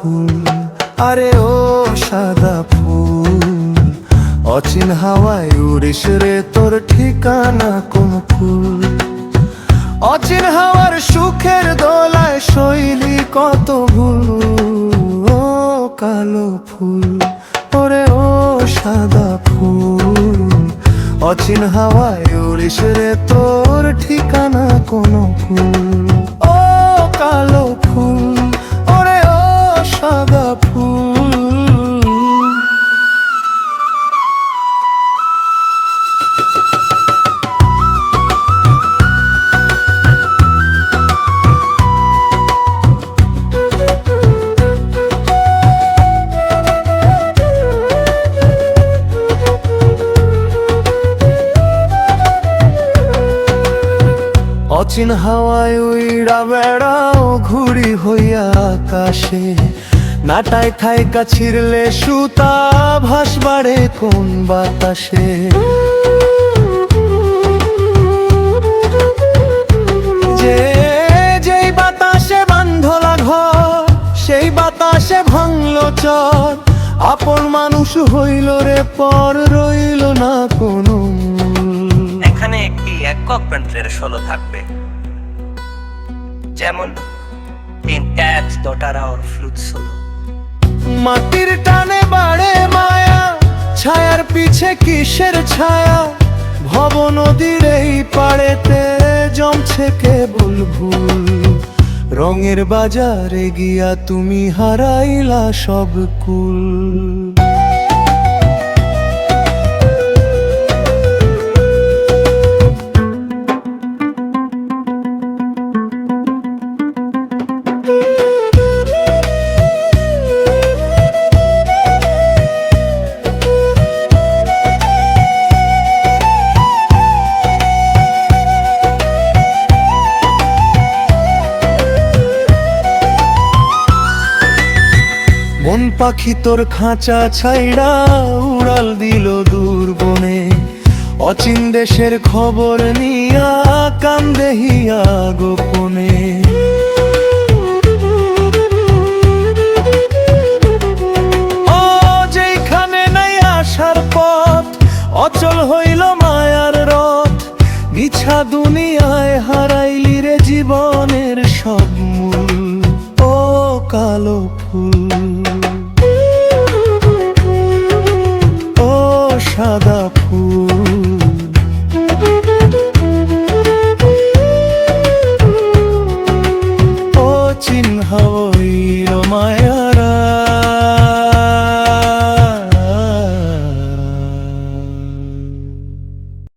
ফুল, আরে ও সাদা ফুল, অচিন হাওয়ায় উড়িস রে তোর ঠিকানা কোন ফুল। অচিন হাওয়ার সুখের দোলায় শৈলী কত ভুল, ও কালো ফুল, ওরে ও সাদা ফুল, অচিন হাওয়ায় উড়িস রে তোর ঠিকানা কোন ফুল। ও কালো ফুল, ওরে ও সাদা ফুল। অচিন হাওয়ায় উইড়া বেড়াও ঘুড়ি হইয়া আকাশে, নাটায় থাইকা ছিড়লে সুতা ভাস বাড়ে কোন বাতাসে। যেই বাতাসে বান্ধলা ঘর, সেই বাতাসে ভাঙলো চর, আপন মানুষ হইল রে পর রইল না কোনো। এখানে একটি একক প্রান্তের সোলো থাকবে, যেমন in taps daughter or flute solo। মাটির টানে বাড়ে মায়া, ছায়ার পিছে কিসের ছায়া, ভব নদীর এই পাড়েতে জমছে কেবল ভুল। রঙের বাজারে গিয়া তুমি হারাইলা সব কুল। মন পাখি তোর খাঁচা ছাইড়া উড়াল দিল দূর বনে, অচিন দেশের খবর নিয়া কান্দেহিয়া গোপনে। ও যেখানে নাই আসার পথ, অচল হইল মায়ার রথ, মিছা দুনিয়ায় হারাইলি রে জীবনের সব মূল। ও কালো ফুল, ও সাদা ফুল, ও চিন হাওয়া